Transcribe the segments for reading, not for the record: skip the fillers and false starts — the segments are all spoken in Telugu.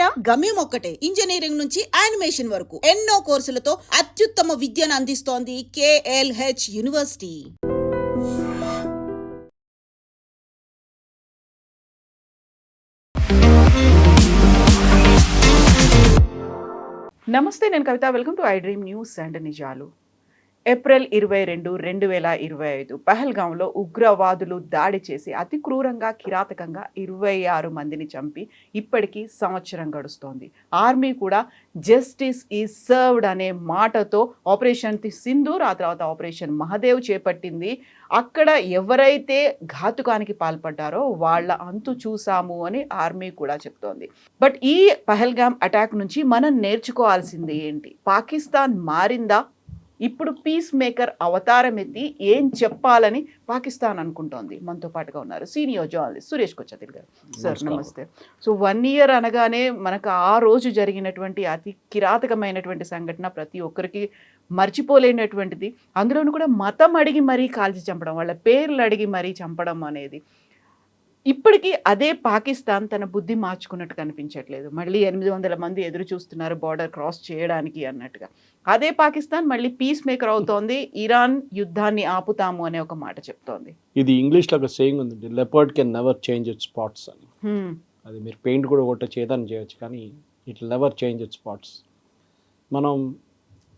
కెరీరా గమ్యం ఒక్కటే. ఇంజనీరింగ్ నుంచి యానిమేషన్ వరకు ఎన్నో కోర్సులతో అత్యుత్తమ విద్యను అందిస్తోంది KLH యూనివర్సిటీ. నమస్తే, నేను Kavitha. Welcome to I dream news and నిజాలు. ఏప్రిల్ 22, 2025 పహల్గాంలో ఉగ్రవాదులు దాడి చేసి అతి క్రూరంగా కిరాతకంగా 26 మందిని చంపి ఇప్పటికీ సంవత్సరం గడుస్తోంది. ఆర్మీ కూడా జస్టిస్ ఈజ్ సర్వ్డ్ అనే మాటతో ఆపరేషన్ సింధూర్, ఆ తర్వాత ఆపరేషన్ మహదేవ్ చేపట్టింది. అక్కడ ఎవరైతే ఘాతుకానికి పాల్పడ్డారో వాళ్ళ అంతు చూసాము అని ఆర్మీ కూడా చెప్తోంది. బట్ ఈ పహల్గాం అటాక్ నుంచి మనం నేర్చుకోవాల్సింది ఏంటి? పాకిస్తాన్ మారిందా? ఇప్పుడు పీస్ మేకర్ అవతారం ఎత్తి ఏం చెప్పాలని పాకిస్తాన్ అనుకుంటోంది. మనతో పాటుగా ఉన్నారు సీనియర్ జర్నలిస్ట్ సురేష్ కొచ్చతిల్ గారు. సార్ నమస్తే. సో 1 year అనగానే మనకు ఆ రోజు జరిగినటువంటి అతి కిరాతకమైనటువంటి సంఘటన ప్రతి ఒక్కరికి మర్చిపోలేనటువంటిది. అందులోనూ కూడా మతం అడిగి మరీ కాల్చి చంపడం, వాళ్ళ పేర్లు అడిగి మరీ చంపడం అనేది ఇప్పటికీ అదే పాకిస్తాన్ తన బుద్ధి మార్చుకున్నట్టు కనిపించట్లేదు. మళ్ళీ 800 మంది ఎదురు చూస్తున్నారు బార్డర్ క్రాస్ చేయడానికి అన్నట్టుగా. అదే పాకిస్తాన్ మళ్ళీ పీస్ మేకర్ అవుతోంది. ఇరాన్ యుద్ధాన్ని ఆపుతాము అనే ఒక మాట చెప్తోంది. ఇది ఇంగ్లీష్లో ఒక సేయింగ్ ఉంది, leopard can never change it's spots అని. అది మీరు పెయింట్ కూడా కొట్ట చేదని చేయొచ్చు, కానీ it never change it's spots. మనం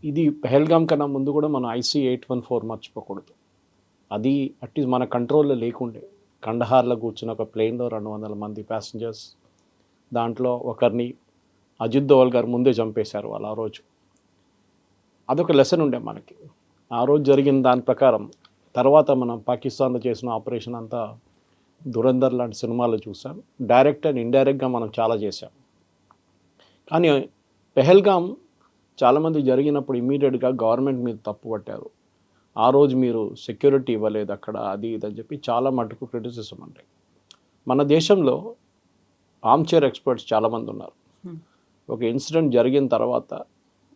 ఇది పెహల్గాం కన్నా ముందు కూడా మనం IC-814 మర్చిపోకూడదు. అది అట్లీస్ట్ మన కంట్రోల్లో లేకుండే. కండహార్లో కూర్చున్న ఒక ప్లేన్లో 200 మంది ప్యాసింజర్స్, దాంట్లో ఒకరిని అజిత్ దోవల్ గారు ముందే చంపేశారు వాళ్ళు ఆ రోజు. అదొక లెసన్ ఉండే మనకి ఆ రోజు జరిగిన దాని ప్రకారం. తర్వాత మనం పాకిస్తాన్లో చేసిన ఆపరేషన్ అంతా దురంధర్ లాంటి సినిమాలు చూసాం. డైరెక్ట్ అండ్ ఇండైరెక్ట్గా మనం చాలా చేసాం. కానీ పెహల్గాం చాలామంది జరిగినప్పుడు ఇమీడియట్గా గవర్నమెంట్ మీద తప్పు పట్టారు. ఆ రోజు మీరు సెక్యూరిటీ ఇవ్వలేదు అక్కడ, అది ఇదని చెప్పి చాలా మటుకు క్రిటిసిజం ఉంటాయి. మన దేశంలో ఆర్మ్చైర్ ఎక్స్పర్ట్స్ చాలామంది ఉన్నారు. ఒక ఇన్సిడెంట్ జరిగిన తర్వాత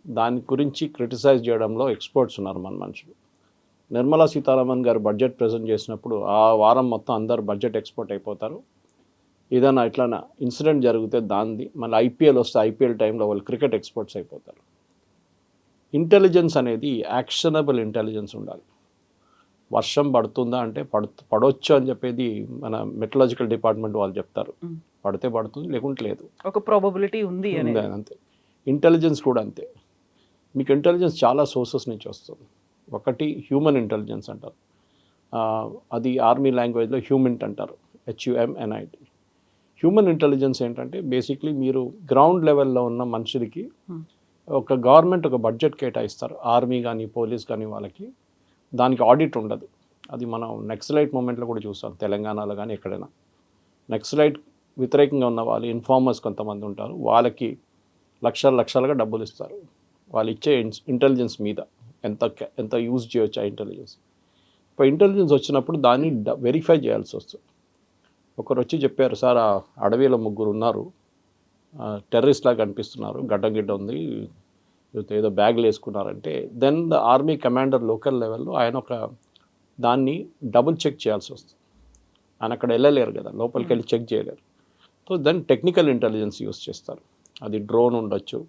దాని గురించి క్రిటిసైజ్ చేయడంలో ఎక్స్పర్ట్స్ ఉన్నారు మన మనుషులు. నిర్మలా సీతారామన్ గారు బడ్జెట్ ప్రజెంట్ చేసినప్పుడు ఆ వారం మొత్తం అందరు బడ్జెట్ ఎక్స్పర్ట్ అయిపోతారు. ఏదైనా ఇట్లా ఇన్సిడెంట్ జరిగితే దాన్ని మళ్ళీ IPL వస్తే IPL టైంలో వాళ్ళు క్రికెట్ ఎక్స్పర్ట్స్ అయిపోతారు. ఇంటెలిజెన్స్ అనేది యాక్షనబుల్ ఇంటెలిజెన్స్ ఉండాలి. వర్షం పడుతుందా అంటే పడవచ్చు అని చెప్పేది మన మెట్రలాజికల్ డిపార్ట్మెంట్ వాళ్ళు చెప్తారు. పడితే పడుతుంది, లేకుంటే లేదు, ఒక ప్రాబబిలిటీ ఉంది అంతే. ఇంటెలిజెన్స్ కూడా అంతే. మీకు ఇంటెలిజెన్స్ చాలా సోర్సెస్ నుంచి వస్తుంది. ఒకటి హ్యూమన్ ఇంటెలిజెన్స్ అంటారు, అది ఆర్మీ లాంగ్వేజ్లో హ్యూమింట్ అంటారు, HUMNIT. హ్యూమన్ ఇంటెలిజెన్స్ ఏంటంటే బేసిక్లీ మీరు గ్రౌండ్ లెవెల్లో ఉన్న మనుషులకి ఒక గవర్నమెంట్ ఒక బడ్జెట్ కేటాయిస్తారు, ఆర్మీ కానీ పోలీస్ కానీ వాళ్ళకి. దానికి ఆడిట్ ఉండదు. అది మనం నక్సలైట్ మూమెంట్లో కూడా చూస్తాం, తెలంగాణలో కానీ ఎక్కడైనా. నక్సలైట్ వ్యతిరేకంగా ఉన్న వాళ్ళు ఇన్ఫార్మర్స్ కొంతమంది ఉంటారు, వాళ్ళకి లక్షలుగా డబ్బులు ఇస్తారు. వాళ్ళు ఇచ్చే ఇంటెలిజెన్స్ మీద ఎంత యూజ్ చేయొచ్చు ఆ ఇంటెలిజెన్స్. ఇప్పుడు ఇంటెలిజెన్స్ వచ్చినప్పుడు దాన్ని వెరిఫై చేయాల్సి వస్తుంది. ఒకరు వచ్చి చెప్పారు, సార్ ఆ అడవిలో 3 ఉన్నారు, టెర్రరిస్ట్ లాగా కనిపిస్తున్నారు, గడ్డ ఉంది, ఏదో బ్యాగ్లు వేసుకున్నారంటే then the army commander local లెవెల్లో ఆయన ఒక దాన్ని డబుల్ చెక్ చేయాల్సి వస్తుంది. ఆయన అక్కడ వెళ్ళలేరు కదా, లోపలికి వెళ్ళి చెక్ చేయలేరు. So then technical intelligence use చేస్తారు. అది డ్రోన్ ఉండొచ్చు,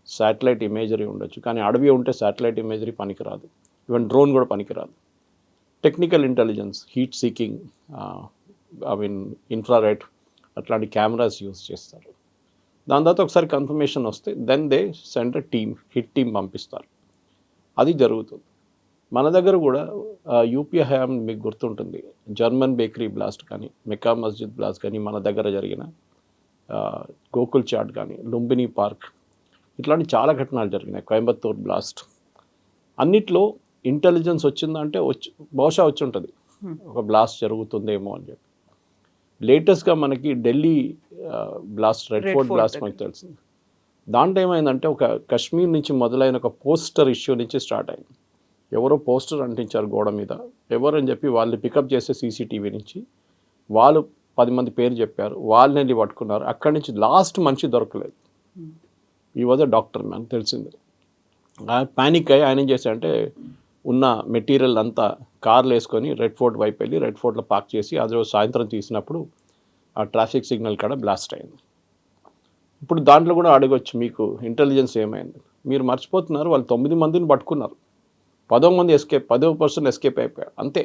శాటిలైట్ ఇమేజరీ ఉండొచ్చు, కానీ అడవి ఉంటే శాటిలైట్ ఇమేజరీ పనికిరాదు, ఈవెన్ డ్రోన్ కూడా పనికిరాదు. Technical intelligence, heat seeking, infrared అట్లాంటి కెమెరాస్ యూస్ చేస్తారు. దాని తర్వాత ఒకసారి కన్ఫర్మేషన్ వస్తే then they send hit team పంపిస్తారు. అది జరుగుతుంది. మన దగ్గర కూడా యూపీ హయాం మీకు గుర్తుంటుంది, జర్మన్ బేకరీ బ్లాస్ట్ కానీ, మెక్కా మస్జిద్ బ్లాస్ట్ కానీ, మన దగ్గర జరిగిన గోకుల్ చాట్ కానీ, లుంబిని పార్క్, ఇట్లాంటి చాలా ఘటనలు జరిగినాయి, కోయంబత్తూర్ బ్లాస్ట్. అన్నిట్లో ఇంటెలిజెన్స్ వచ్చిందంటే బహుశా వచ్చి ఉంటుంది, ఒక బ్లాస్ట్ జరుగుతుందేమో అని చెప్పి. లేటెస్ట్గా మనకి Delhi blast, red fort blast మనకు తెలిసింది. దాంట్లో ఏమైందంటే ఒక కశ్మీర్ నుంచి మొదలైన ఒక పోస్టర్ ఇష్యూ నుంచి స్టార్ట్ అయింది. ఎవరో పోస్టర్ అంటించారు గోడ మీద, ఎవరని చెప్పి వాళ్ళు పికప్ చేసే CCTV నుంచి వాళ్ళు 10 మంది పేరు చెప్పారు, వాళ్ళని వెళ్ళి పట్టుకున్నారు. అక్కడి నుంచి లాస్ట్ మనిషి దొరకలేదు. ఈ వాజ్ అ డాక్టర్ మ్యాన్ తెలిసింది. ప్యానిక్ అయ్యి ఆయన ఏం చేశారంటే ఉన్న మెటీరియల్ అంతా కార్లు వేసుకొని రెడ్ ఫోర్ట్ వైపు వెళ్ళి రెడ్ ఫోర్ట్లో పార్క్ చేసి అది రోజు సాయంత్రం తీసినప్పుడు ఆ ట్రాఫిక్ సిగ్నల్ కాడ బ్లాస్ట్ అయింది. ఇప్పుడు దాంట్లో కూడా అడగొచ్చు మీకు ఇంటెలిజెన్స్ ఏమైంది. మీరు మర్చిపోతున్నారు వాళ్ళు 9 మందిని పట్టుకున్నారు, 10వ మంది ఎస్కేప్, 10% ఎస్కేప్ అయిపోయారు అంతే.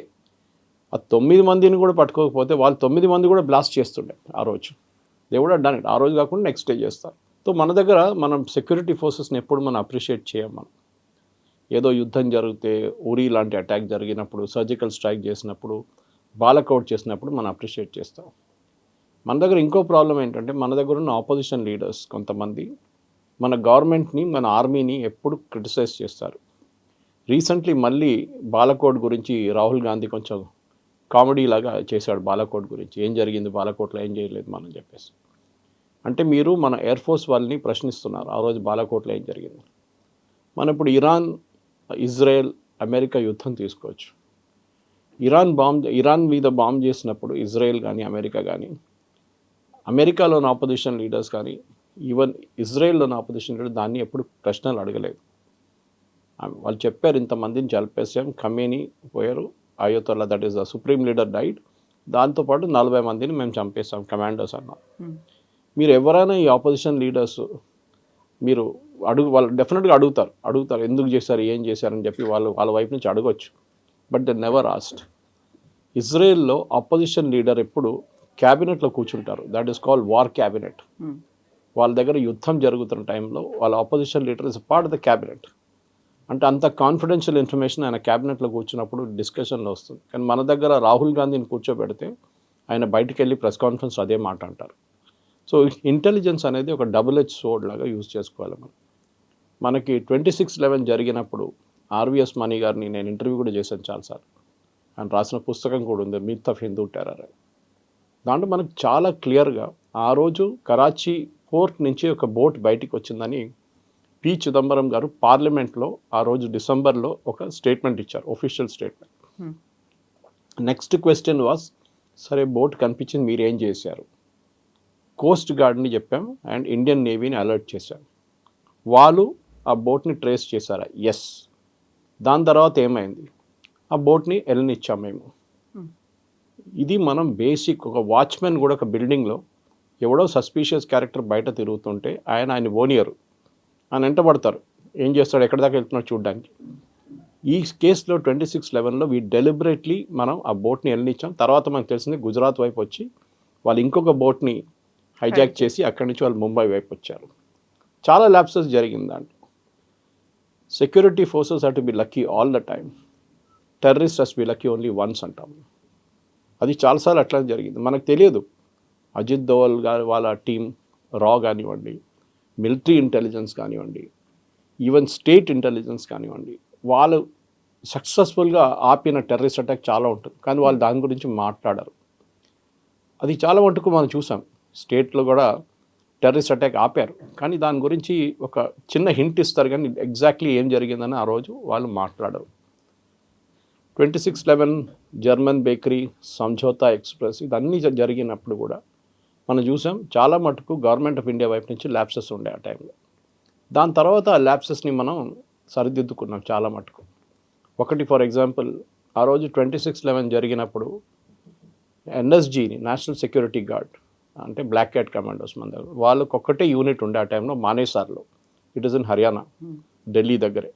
ఆ 9 మందిని కూడా పట్టుకోకపోతే వాళ్ళు 9 మంది కూడా బ్లాస్ట్ చేస్తుండే ఆ రోజు. దేవుడు డన్ ఇట్. ఆ రోజు కాకుండా నెక్స్ట్ డే చేస్తారు. సో మన దగ్గర మనం సెక్యూరిటీ ఫోర్సెస్ని ఎప్పుడు మనం అప్రిషియేట్ చేయం. మనం ఏదో యుద్ధం జరిగితే, ఉరి లాంటి అటాక్ జరిగినప్పుడు, సర్జికల్ స్ట్రైక్ చేసినప్పుడు, బాలకౌట్ చేసినప్పుడు మనం అప్రిషియేట్ చేస్తాం. మన దగ్గర ఇంకో ప్రాబ్లం ఏంటంటే మన దగ్గర ఉన్న ఆపోజిషన్ లీడర్స్ కొంతమంది మన గవర్నమెంట్ని, మన ఆర్మీని ఎప్పుడు క్రిటిసైజ్ చేస్తారు. రీసెంట్లీ మళ్ళీ బాలకోట్ గురించి రాహుల్ గాంధీ కొంచెం కామెడీ లాగా చేశాడు. బాలకోట్ గురించి ఏం జరిగింది, బాలకోట్లో ఏం చేయలేదు మనం చెప్పేసి. అంటే మీరు మన ఎయిర్ ఫోర్స్ వాళ్ళని ప్రశ్నిస్తున్నారు ఆ రోజు బాలకోట్లో ఏం జరిగింది. మనం ఇప్పుడు ఇరాన్, ఇజ్రాయెల్, అమెరికా యుద్ధం తీసుకోవచ్చు. ఇరాన్ మీద బాంబ్ చేసినప్పుడు ఇజ్రాయెల్ కానీ అమెరికా కానీ, అమెరికాలోని ఆపోజిషన్ లీడర్స్ కానీ, ఈవెన్ ఇజ్రాయెల్లోని ఆపోజిషన్ లీడర్ దాన్ని ఎప్పుడు ప్రశ్నలు అడగలేదు. వాళ్ళు చెప్పారు ఇంతమందిని చంపేసాం, ఖమేనీ పోయారు, Ayatollah that is the supreme leader died, దాంతోపాటు 40 మందిని మేము చంపేసాం కమాండోస్ అన్నారు. మీరు ఎవరైనా ఈ ఆపోజిషన్ లీడర్స్ మీరు వాళ్ళు డెఫినెట్గా అడుగుతారు ఎందుకు చేశారు, ఏం చేశారని చెప్పి వాళ్ళ వైపు నుంచి అడగొచ్చు. But they never asked. ఇజ్రాయెల్లో ఆపోజిషన్ లీడర్ ఎప్పుడు క్యాబినెట్లో కూర్చుంటారు, that is called war cabinet. వాళ్ళ దగ్గర యుద్ధం జరుగుతున్న టైంలో వాళ్ళ opposition leader is part of the cabinet. అంటే అంత కాన్ఫిడెన్షియల్ ఇన్ఫర్మేషన్ ఆయన క్యాబినెట్లో కూర్చున్నప్పుడు డిస్కషన్లో వస్తుంది. కానీ మన దగ్గర రాహుల్ గాంధీని కూర్చోబెడితే ఆయన బయటికి వెళ్ళి ప్రెస్ కాన్ఫరెన్స్ అదే మాట అంటారు. సో ఇంటెలిజెన్స్ అనేది ఒక డబుల్ ఎడ్జ్ సోర్డ్ లాగా యూజ్ చేసుకోవాలి మనం. మనకి 26/11 జరిగినప్పుడు ఆర్వీఎస్ మణి గారిని నేను ఇంటర్వ్యూ కూడా చేశాను చాలాసార్లు. ఆయన రాసిన పుస్తకం కూడా ఉంది, మిత్ ఆఫ్ హిందూ టెర్రర్ అని. దాంట్లో మనకు చాలా క్లియర్గా ఆ రోజు కరాచీ పోర్ట్ నుంచి ఒక బోట్ బయటికి వచ్చిందని పి చిదంబరం గారు పార్లమెంట్లో ఆ రోజు డిసెంబర్లో ఒక స్టేట్మెంట్ ఇచ్చారు, official statement. Next question was, సరే బోట్ కనిపించింది మీరేం చేశారు? కోస్ట్ గార్డ్ని చెప్పాం అండ్ ఇండియన్ నేవీని అలర్ట్ చేశాం. వాళ్ళు ఆ బోట్ని ట్రేస్ చేశారా? ఎస్. దాని తర్వాత ఏమైంది? ఆ బోట్ని వెళ్ళనిచ్చాం మేము. ఇది మనం బేసిక్. ఒక వాచ్మెన్ కూడా ఒక బిల్డింగ్లో ఎవడో సస్పీషియస్ క్యారెక్టర్ బయట తిరుగుతుంటే ఆయన ఓనియరు, ఆయన వెంటబడతారు, ఏం చేస్తాడు, ఎక్కడి దాకా వెళ్తున్నాడు చూడడానికి. ఈ కేసులో 26/11లో డెలిబరేట్లీ మనం ఆ బోట్ని వెళ్ళనిచ్చాం. తర్వాత మనకు తెలిసింది గుజరాత్ వైపు వచ్చి వాళ్ళు ఇంకొక బోట్ని హైజాక్ చేసి అక్కడి నుంచి వాళ్ళు ముంబై వైపు వచ్చారు. చాలా ల్యాప్సెస్ జరిగింది దాంట్లో. Security forces have to be lucky all the time, terrorist has B lucky only once అంటాం. అది చాలాసార్లు అట్లా జరిగింది. మనకు తెలియదు. అజిత్ దోవల్ గారు వాళ్ళ టీం, రా కానివ్వండి, మిలిటరీ ఇంటెలిజెన్స్ కానివ్వండి, ఈవెన్ స్టేట్ ఇంటెలిజెన్స్ కానివ్వండి, వాళ్ళు సక్సెస్ఫుల్గా ఆపిన టెర్రరిస్ట్ అటాక్ చాలా ఉంటుంది, కానీ వాళ్ళు దాని గురించి మాట్లాడరు. అది చాలా మటుకు మనం చూసాం. స్టేట్లో కూడా టెర్రరిస్ట్ అటాక్ ఆపారు, కానీ దాని గురించి ఒక చిన్న హింట్ ఇస్తారు, కానీ ఎగ్జాక్ట్లీ ఏం జరిగిందని ఆ రోజు వాళ్ళు మాట్లాడరు. 26/11 జర్మన్ బేకరీ, సంఝోతా ఎక్స్ప్రెస్, ఇదన్నీ జరిగినప్పుడు కూడా మనం చూసాం చాలా మటుకు గవర్నమెంట్ ఆఫ్ ఇండియా వైపు నుంచి ల్యాప్సెస్ ఉండే ఆ టైంలో. దాని తర్వాత ఆ ల్యాప్సెస్ని మనం సరిదిద్దుకున్నాం చాలా మటుకు. ఒకటి ఫర్ ఎగ్జాంపుల్, ఆ రోజు 26/11 జరిగినప్పుడు ఎన్ఎస్జీని, నేషనల్ సెక్యూరిటీ గార్డ్, అంటే బ్లాక్ క్యాట్ కమాండోస్ మన దగ్గర, వాళ్ళకు ఒక్కటే యూనిట్ ఉండే ఆ టైంలో మానేసార్లో. It is in Haryana, Delhi దగ్గరే.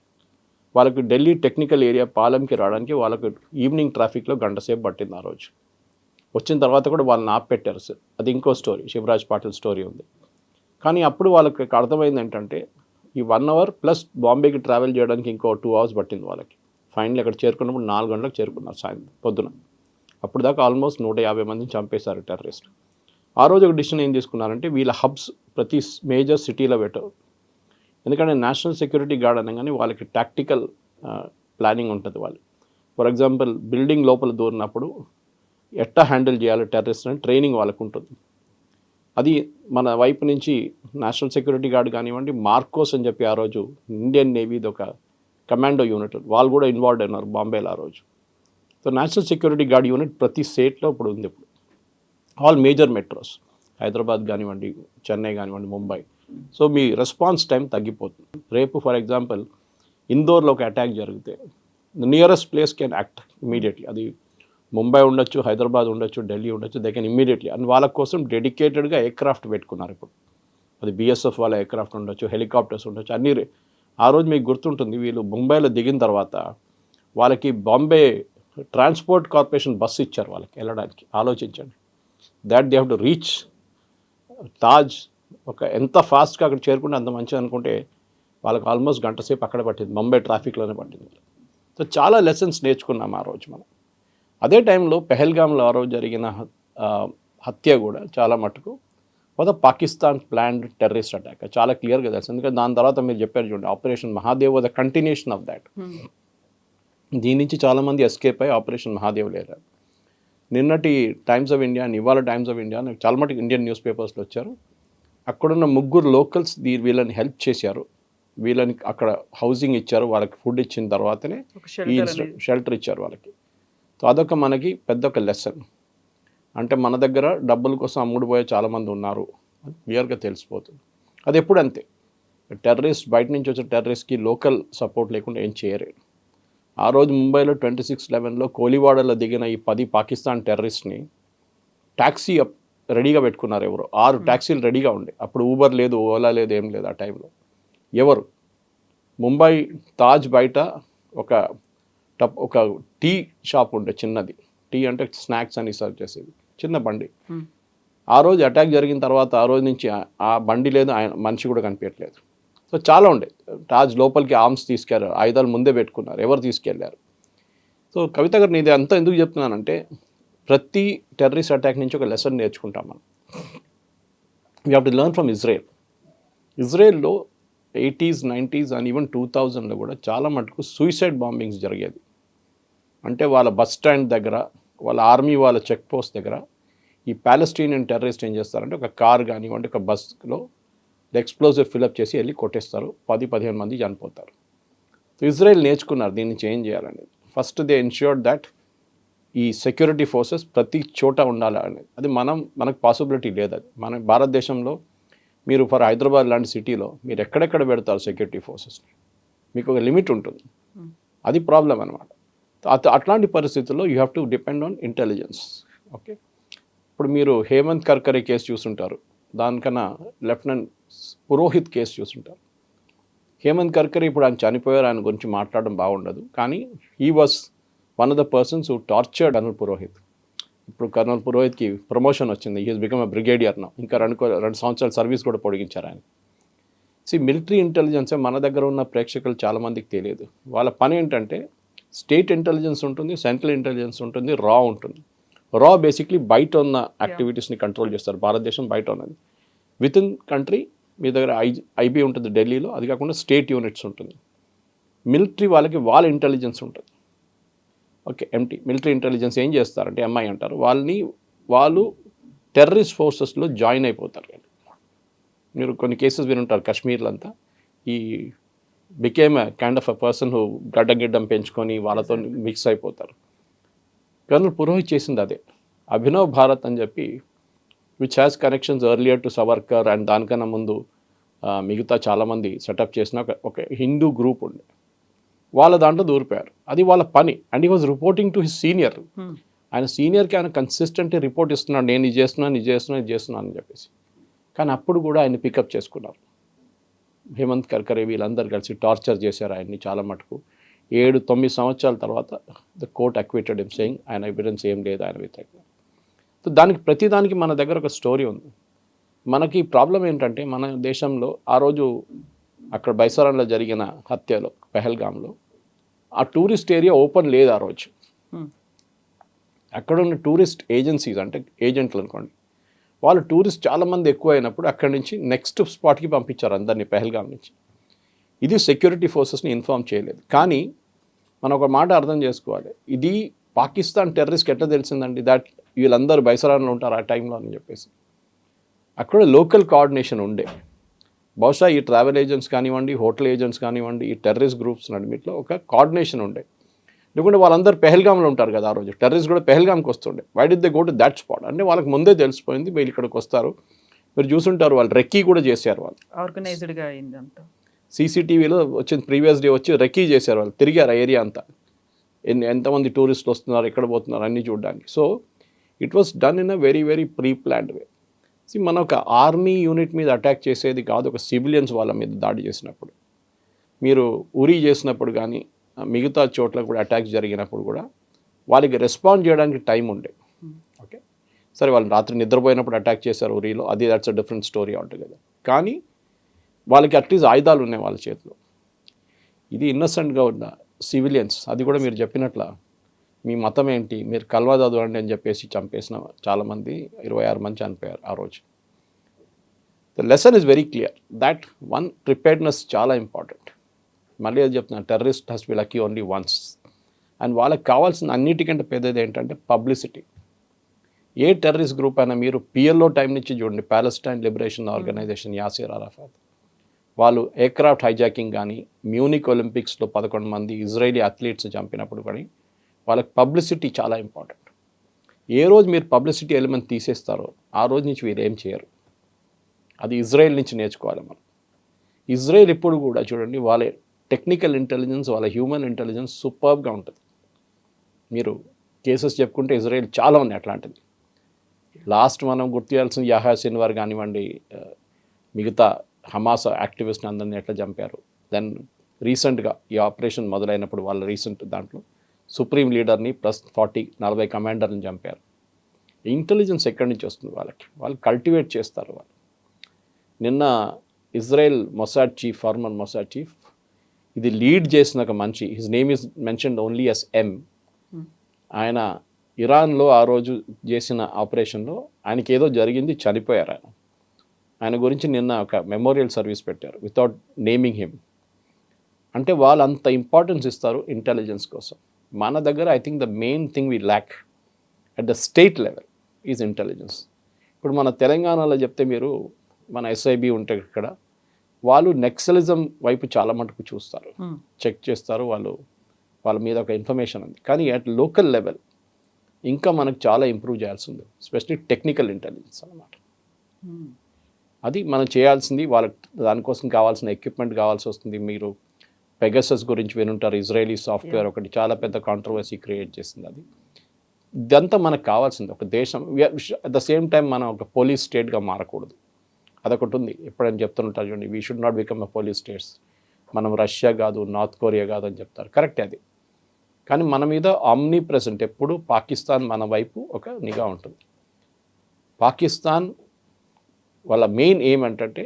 వాళ్ళకి ఢిల్లీ టెక్నికల్ ఏరియా పాలెంకి రావడానికి వాళ్ళకు ఈవినింగ్ ట్రాఫిక్లో గంట సేపు పట్టింది ఆ రోజు. వచ్చిన తర్వాత కూడా వాళ్ళని ఆపెట్టారు సార్, అది ఇంకో స్టోరీ, శివరాజ్ పాటిల్ స్టోరీ ఉంది. కానీ అప్పుడు వాళ్ళకి అర్థమైంది ఏంటంటే ఈ 1 అవర్ ప్లస్ బాంబేకి ట్రావెల్ చేయడానికి ఇంకో 2 అవర్స్ పట్టింది వాళ్ళకి. ఫైనల్ అక్కడ చేరుకున్నప్పుడు 4 గంటలకు చేరుకున్నారు సాయంత్రం పొద్దున. అప్పుడు దాకా ఆల్మోస్ట్ 150 మందిని చంపేశారు టెర్రరిస్ట్. ఆ రోజు ఒక డిసిషన్ ఏం తీసుకున్నారంటే వీళ్ళ హబ్స్ ప్రతి మేజర్ సిటీలో పెట్టారు. ఎందుకంటే నేషనల్ సెక్యూరిటీ గార్డ్ అనగానే వాళ్ళకి టాక్టికల్ ప్లానింగ్ ఉంటుంది. వాళ్ళు ఫర్ ఎగ్జాంపుల్ బిల్డింగ్ లోపల దూరినప్పుడు ఎట్టా హ్యాండిల్ చేయాలి టెర్రరిస్ట్ అని ట్రైనింగ్ వాళ్ళకు ఉంటుంది. అది మన వైపు నుంచి నేషనల్ సెక్యూరిటీ గార్డ్ కానివ్వండి, మార్కోస్ అని చెప్పి ఆ రోజు ఇండియన్ నేవీది ఒక కమాండో యూనిట్, వాళ్ళు కూడా ఇన్వాల్వ్ అయినారు బాంబేలో ఆ రోజు. So national security gourd unit ప్రతి స్టేట్లో ఇప్పుడు ఉంది. ఇప్పుడు ఆల్ మేజర్ మెట్రోస్, హైదరాబాద్ కానివ్వండి, చెన్నై కానివ్వండి, ముంబై. సో మీ రెస్పాన్స్ టైం తగ్గిపోతుంది. రేపు ఫర్ ఎగ్జాంపుల్ ఇందోర్లో ఒక అటాక్ జరిగితే nearest place can act immediately. అది ముంబై ఉండొచ్చు, హైదరాబాద్ ఉండొచ్చు, ఢిల్లీ ఉండొచ్చు, దే కెన్ ఇమీడియట్లీ. అండ్ వాళ్ళ కోసం డెడికేటెడ్గా ఎయిర్ క్రాఫ్ట్ పెట్టుకున్నారు ఇప్పుడు. అది బిఎస్ఎఫ్ వాళ్ళ ఎయిర్క్రాఫ్ట్ ఉండొచ్చు, హెలికాప్టర్స్ ఉండొచ్చు, అన్నీ ఆ రోజు మీకు గుర్తుంటుంది వీళ్ళు ముంబైలో దిగిన తర్వాత వాళ్ళకి బాంబే ట్రాన్స్పోర్ట్ కార్పొరేషన్ బస్సు ఇచ్చారు వాళ్ళకి వెళ్ళడానికి. ఆలోచించండి, that they have to reach Taj ఒక ఎంత ఫాస్ట్గా అక్కడ చేరుకుంటే అంత మంచిది అనుకుంటే వాళ్ళకి ఆల్మోస్ట్ గంట సేపు అక్కడ పట్టింది, ముంబై ట్రాఫిక్లోనే పట్టింది. సో చాలా లెసన్స్ నేర్చుకున్నాం ఆ రోజు మనం. అదే టైంలో పెహల్గామ్లో ఆ రోజు జరిగిన హత్య కూడా చాలా మటుకు ఒక పాకిస్తాన్ ప్లాన్డ్ టెర్రరిస్ట్ అటాక్, చాలా క్లియర్గా తెలుసు. ఎందుకంటే దాని తర్వాత మీరు చెప్పారు చూడండి, operation Mahadev was the continuation of that. దీని నుంచి చాలామంది ఎస్కేప్ అయ్యి ఆపరేషన్ మహాదేవ్ లేరు. నిన్నటి టైమ్స్ ఆఫ్ ఇండియా అని ఇవాళ టైమ్స్ ఆఫ్ ఇండియా నాకు చాలా మటుకు ఇండియన్ న్యూస్ పేపర్స్లో వచ్చారు. అక్కడున్న 3 లోకల్స్ వీళ్ళని హెల్ప్ చేశారు, వీళ్ళని అక్కడ హౌసింగ్ ఇచ్చారు, వాళ్ళకి ఫుడ్ ఇచ్చిన తర్వాతనే ఈ షెల్టర్ ఇచ్చారు వాళ్ళకి. సో అదొక మనకి పెద్ద ఒక లెసన్. అంటే మన దగ్గర డబ్బుల కోసం అమ్ముడుపోయే చాలామంది ఉన్నారు అని క్లియర్గా తెలిసిపోతుంది. అది ఎప్పుడు అంతే, టెర్రరిస్ట్ బయట నుంచి వచ్చే టెర్రరిస్ట్కి లోకల్ సపోర్ట్ లేకుండా ఏం చేయలేరు. ఆ రోజు ముంబైలో 26/11లో కోలివాడలో దిగిన ఈ 10 పాకిస్తాన్ టెర్రరిస్ట్ని ట్యాక్సీ రెడీగా పెట్టుకున్నారు ఎవరు, 6 ట్యాక్సీలు రెడీగా ఉండే. అప్పుడు ఊబర్ లేదు, ఓలా లేదు, ఏం లేదు ఆ టైంలో. ఎవరు ముంబై తాజ్ బయట ఒక టీ షాప్ ఉండే, చిన్నది టీ అంటే స్నాక్స్ అని సర్వ్ చేసేది, చిన్న బండి. ఆ రోజు అటాక్ జరిగిన తర్వాత ఆ రోజు నుంచి ఆ బండి లేదు, ఆయన మనిషి కూడా కనిపించట్లేదు. సో చాలా ఉండే. తాజ్ లోపలికి ఆర్మ్స్ తీసుకెళ్లారు, ఆయుధాలు ముందే పెట్టుకున్నారు, ఎవరు తీసుకెళ్లారు. సో కవిత గారు నేను అంతా ఎందుకు చెప్తున్నానంటే ప్రతి టెర్రరిస్ట్ అటాక్ నుంచి ఒక లెసన్ నేర్చుకుంటాం మనం. We have to learn from ఇజ్రాయెల్లో 80s, 90s అండ్ ఈవెన్ 2000లో కూడా చాలా మటుకు సూసైడ్ బాంబింగ్స్ జరిగేది. అంటే వాళ్ళ బస్ స్టాండ్ దగ్గర, వాళ్ళ ఆర్మీ వాళ్ళ చెక్ పోస్ట్ దగ్గర ఈ ప్యాలెస్టీనియన్ టెర్రరిస్ట్ ఏం చేస్తారంటే ఒక కార్ కానివ్వండి, ఒక బస్లో ఎక్స్ప్లోజివ్ ఫిలప్ చేసి వెళ్ళి కొట్టేస్తారు, 10-15 మంది చనిపోతారు. సో ఇజ్రాయెల్ నేర్చుకున్నారు దీన్ని చేంజ్ చేయాలనేది. ఫస్ట్ దే ఎన్ష్యూర్డ్ దట్ ఈ సెక్యూరిటీ ఫోర్సెస్ ప్రతి చోట ఉండాలి అనేది. అది మనకు పాసిబిలిటీ లేదు. అది మన భారతదేశంలో మీరు ఫర్ హైదరాబాద్ లాంటి సిటీలో మీరు ఎక్కడెక్కడ పెడతారు సెక్యూరిటీ ఫోర్సెస్ని, మీకు ఒక లిమిట్ ఉంటుంది. అది ప్రాబ్లం అనమాట. అట్లాంటి పరిస్థితుల్లో you have to depend on intelligence. Okay, ఇప్పుడు మీరు హేమంత్ కర్కరే కేసు చూసుంటారు, దానికన్నా లెఫ్టినెంట్ పురోహిత్ కేసు చూసుంటారు. హేమంత్ కర్కరే ఇప్పుడు ఆయన చనిపోయారు, ఆయన గురించి మాట్లాడడం బాగుండదు, కానీ he was one of the persons who tortured colonel Purohit. ఇప్పుడు కర్నల్ పురోహిత్కి ప్రమోషన్ వచ్చింది, he has become a brigadier now. ఇంకా 2 సంవత్సరాల సర్వీస్ కూడా పొడిగించారు ఆయన. మిలిటరీ ఇంటెలిజెన్సే మన దగ్గర ఉన్న ప్రేక్షకులు చాలామందికి తెలియదు. వాళ్ళ పని ఏంటంటే స్టేట్ ఇంటెలిజెన్స్ ఉంటుంది, సెంట్రల్ ఇంటెలిజెన్స్ ఉంటుంది, రా ఉంటుంది. రా బేసిక్లీ బయట ఉన్న యాక్టివిటీస్ని కంట్రోల్ చేస్తారు. భారతదేశం బయట ఉన్నది. విత్ ఇన్ కంట్రీ మీ దగ్గర ఐబీ ఉంటుంది ఢిల్లీలో, అది కాకుండా స్టేట్ యూనిట్స్ ఉంటుంది. మిలిటరీ వాళ్ళకి వాళ్ళ ఇంటెలిజెన్స్ ఉంటుంది. ఓకే, మిలిటరీ ఇంటెలిజెన్స్ ఏం చేస్తారంటే ఎంఐ అంటారు, వాళ్ళు టెర్రరిస్ట్ ఫోర్సెస్లో జాయిన్ అయిపోతారు. మీరు కొన్ని కేసెస్ వినుంటారు, కాశ్మీర్లో అంతా he became kind of a person who గడ్డం పెంచుకొని వాళ్ళతో మిక్స్ అయిపోతారు. కర్నల్ పురోహిత్ చేసింది అదే. అభినవ్ భారత్ అని చెప్పి which has connections earlier to Savarkar and దానికన్నా ముందు మిగతా చాలామంది సెటప్ చేసిన ఒక హిందూ గ్రూప్ ఉండే, వాళ్ళ దాంట్లో దూరిపోయారు. అది వాళ్ళ పని. And he was reporting to his senior. ఆయన సీనియర్కి ఆయన కన్సిస్టెంట్గా రిపోర్ట్ ఇస్తున్నాడు, నేను ఇది చేస్తున్నాను అని చెప్పేసి. కానీ అప్పుడు కూడా ఆయన పికప్ చేసుకున్నారు. హేమంత్ కర్కరే వీళ్ళందరూ కలిసి టార్చర్ చేశారు ఆయన్ని చాలా మటుకు. 7-9 సంవత్సరాల తర్వాత the court acquitted him saying ఆయన ఎవిడెన్స్ ఏం లేదు ఆయన వ్యతిరేకంగా. సో ప్రతిదానికి మన దగ్గర ఒక స్టోరీ ఉంది. మనకి ప్రాబ్లం ఏంటంటే మన దేశంలో ఆ రోజు అక్కడ బైసారాన్లో జరిగిన హత్యలో పెహల్గామ్లో ఆ టూరిస్ట్ ఏరియా ఓపెన్ లేదు ఆ రోజు. అక్కడ ఉన్న టూరిస్ట్ ఏజెన్సీస్ అంటే ఏజెంట్లు అనుకోండి, వాళ్ళు టూరిస్ట్ చాలామంది ఎక్కువ అయినప్పుడు అక్కడి నుంచి నెక్స్ట్ స్పాట్కి పంపించారు అందరినీ పెహల్గాం నుంచి. ఇది సెక్యూరిటీ ఫోర్సెస్ని ఇన్ఫార్మ్ చేయలేదు. కానీ మనం ఒక మాట అర్థం చేసుకోవాలి, ఇది పాకిస్తాన్ టెర్రరిస్ట్కి ఎట్లా తెలిసిందండి దాట్ వీళ్ళందరూ బైసరాన్లో ఉంటారు ఆ టైంలో అని చెప్పేసి. అక్కడ లోకల్ కోఆర్డినేషన్ ఉండే. బహుశా ఈ ట్రావెల్ ఏజెంట్స్ కానివ్వండి, హోటల్ ఏజెంట్స్ కానివ్వండి, ఈ టెర్రరిస్ట్ గ్రూప్స్ నడిమిట్లో ఒక కోఆర్డినేషన్ ఉండే. ఎందుకంటే వాళ్ళందరూ పెహల్గాంలో ఉంటారు కదా ఆ రోజు, టెర్రరిస్ట్ కూడా పెహల్గాంకి వస్తుండే. Why did they go to that spot అంటే వాళ్ళకి ముందే తెలిసిపోయింది వీళ్ళు ఇక్కడికి వస్తారు. మీరు చూసుంటారు వాళ్ళు రెక్కీ కూడా చేశారు, వాళ్ళు ఆర్గనైజ్డ్గా అయింది అంతా. సీసీటీవీలో వచ్చింది, ప్రీవియస్ డే వచ్చి రెక్కీ చేశారు, వాళ్ళు తిరిగారు ఆ ఏరియా అంతా, ఎంతమంది టూరిస్టులు వస్తున్నారు, ఎక్కడ పోతున్నారు అన్నీ చూడడానికి. So it was done in a very very pre planned way. మన ఒక ఆర్మీ యూనిట్ మీద అటాక్ చేసేది కాదు, ఒక సివిలియన్స్ వాళ్ళ మీద దాడి చేసినప్పుడు. మీరు ఉరీ చేసినప్పుడు కానీ మిగతా చోట్ల కూడా అటాక్స్ జరిగినప్పుడు కూడా వాళ్ళకి రెస్పాండ్ చేయడానికి టైం ఉండే. ఓకే, సరే వాళ్ళు రాత్రి నిద్రపోయినప్పుడు అటాక్ చేశారు ఉరీలో, అది that's a different story altogether. కానీ వాళ్ళకి అట్లీస్ట్ ఆయుధాలు ఉన్నాయి వాళ్ళ చేతిలో. ఇది ఇన్నసెంట్గా ఉన్న సివిలియన్స్, అది కూడా మీరు చెప్పినట్ల మీ మతం ఏంటి, మీరు కల్వా చదవండి అని చెప్పేసి చంపేసిన చాలామంది 26 మంది చనిపోయారు ఆ రోజు. The lesson is very clear that one, preparedness చాలా ఇంపార్టెంట్. మళ్ళీ అది చెప్తున్నాను, terrorist has B lucky only once. And వాళ్ళకి కావాల్సిన అన్నిటికంటే పెద్దది ఏంటంటే పబ్లిసిటీ. ఏ టెర్రరిస్ట్ గ్రూప్ అయినా మీరు పిఎల్ఓ టైం నుంచి చూడండి, Palestine Liberation Organisation, Yasser Arafat, వాళ్ళు ఎయిర్క్రాఫ్ట్ హైజాకింగ్ కానీ, మ్యూనిక్ ఒలింపిక్స్లో 11 మంది ఇజ్రాయేలీ అథ్లీట్స్ చంపినప్పుడు కానీ వాళ్ళకి పబ్లిసిటీ చాలా ఇంపార్టెంట్. ఏ రోజు మీరు పబ్లిసిటీ ఎలిమెంట్ తీసేస్తారో ఆ రోజు నుంచి మీరు ఏం చేయరు. అది ఇజ్రాయెల్ నుంచి నేర్చుకోవాలి మనం. ఇజ్రాయెల్ ఇప్పుడు కూడా చూడండి, వాళ్ళ టెక్నికల్ ఇంటెలిజెన్స్, వాళ్ళ హ్యూమన్ ఇంటెలిజెన్స్ సూపర్గా ఉంటుంది. మీరు కేసెస్ చెప్పుకుంటే ఇజ్రాయెల్ చాలా ఉన్నాయి అట్లాంటిది. లాస్ట్ మనం గుర్తు చేయాల్సిన యహ్యా సిన్వార్ కానివ్వండి, మిగతా హమాస్ యాక్టివిస్ట్ని అందరినీ ఎట్లా చంపారు. దెన్ రీసెంట్గా ఈ ఆపరేషన్ మొదలైనప్పుడు వాళ్ళ రీసెంట్ దాంట్లో సుప్రీం లీడర్ని ప్లస్ 40-40 కమాండర్ని చంపారు. ఇంటెలిజెన్స్ ఎక్కడి నుంచి వస్తుంది వాళ్ళకి? వాళ్ళు కల్టివేట్ చేస్తారు వాళ్ళు. నిన్న Israel Mossad chief, farmer Mossad chief, ఇది లీడ్ చేసిన ఒక మనిషి, his name is mentioned only S M. ఆయన ఇరాన్లో ఆ రోజు చేసిన ఆపరేషన్లో ఆయనకి ఏదో జరిగింది, చనిపోయారు ఆయన. ఆయన గురించి నిన్న ఒక మెమోరియల్ సర్వీస్ పెట్టారు వితౌట్ నేమింగ్ హిమ్. అంటే వాళ్ళు అంత ఇంపార్టెన్స్ ఇస్తారు ఇంటెలిజెన్స్ కోసం. మన దగ్గర I think the main thing we lakh at the state level is intelligence. ఇప్పుడు మన తెలంగాణలో చెప్తే మీరు, మన ఎస్ఐబి ఉంటే ఇక్కడ, వాళ్ళు నెక్సలిజం వైపు చాలా మటుకు చూస్తారు, చెక్ చేస్తారు, వాళ్ళ మీద ఒక ఇన్ఫర్మేషన్ ఉంది. కానీ అట్ లోకల్ లెవెల్ ఇంకా మనకు చాలా ఇంప్రూవ్ చేయాల్సి ఉంది, ఎస్పెషలీ టెక్నికల్ ఇంటెలిజెన్స్ అన్నమాట. అది మనం చేయాల్సింది. వాళ్ళకి దానికోసం కావాల్సిన ఎక్విప్మెంట్ కావాల్సి వస్తుంది. మీరు పెగసస్ గురించి వినుంటారు, ఇజ్రాయలీ సాఫ్ట్వేర్ ఒకటి చాలా పెద్ద కాంట్రవర్సీ క్రియేట్ చేసింది. అది ఇదంతా మనకు కావాల్సింది. ఒక దేశం అట్ ద సేమ్ టైం మనం ఒక పోలీస్ స్టేట్గా మారకూడదు. అదొకటి ఉంది, ఎప్పుడైనా చెప్తుంటారు చూడండి, we should not become a police states. మనం రష్యా కాదు, నార్త్ కొరియా కాదు అని చెప్తారు, కరెక్టే అది. కానీ మన మీద ఆమ్నీ ప్రెసెంట్ ఎప్పుడు పాకిస్తాన్ మన వైపు ఒక నిఘా ఉంటుంది. పాకిస్తాన్ వాళ్ళ మెయిన్ ఏం ఏంటంటే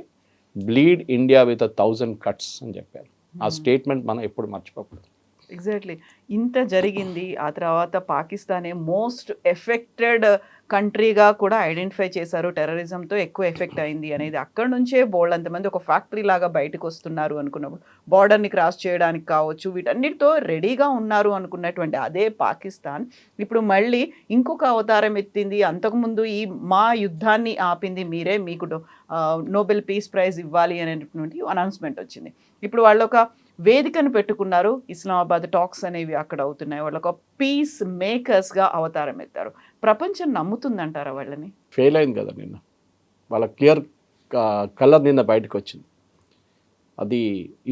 బ్లీడ్ ఇండియా విత్ 1000 cuts అని చెప్పారు. ఆ స్టేట్మెంట్ మనం ఎప్పుడు మర్చిపోకూడదు. ఎగ్జాక్ట్లీ. ఇంత జరిగింది, ఆ తర్వాత పాకిస్తానే మోస్ట్ ఎఫెక్టెడ్ కంట్రీగా కూడా ఐడెంటిఫై చేశారు, టెర్రరిజంతో ఎక్కువ ఎఫెక్ట్ అయింది అనేది. అక్కడ నుంచే బోల్డ్ అంతమంది ఒక ఫ్యాక్టరీ లాగా బయటకు వస్తున్నారు అనుకున్నప్పుడు, బార్డర్ని క్రాస్ చేయడానికి కావచ్చు, వీటన్నిటితో రెడీగా ఉన్నారు అనుకున్నటువంటి అదే పాకిస్తాన్ ఇప్పుడు మళ్ళీ ఇంకొక అవతారం ఎత్తింది. అంతకుముందు ఈ మా యుద్ధాన్ని ఆపింది మీరే, మీకు నోబెల్ పీస్ ప్రైజ్ ఇవ్వాలి అనేటువంటి అనౌన్స్మెంట్ వచ్చింది. ఇప్పుడు వాళ్ళు ఒక వేదికను పెట్టుకున్నారు, ఇస్లామాబాద్ టాక్స్ అనేవి అక్కడ అవుతున్నాయి. వాళ్ళు ఒక పీస్ మేకర్స్గా అవతారం ఎత్తారు. ప్రపంచం నమ్ముతుందంటారా వాళ్ళని? ఫెయిల్ అయింది కదా నిన్న, వాళ్ళ క్లియర్ కలర్ నిన్న బయటకు వచ్చింది. అది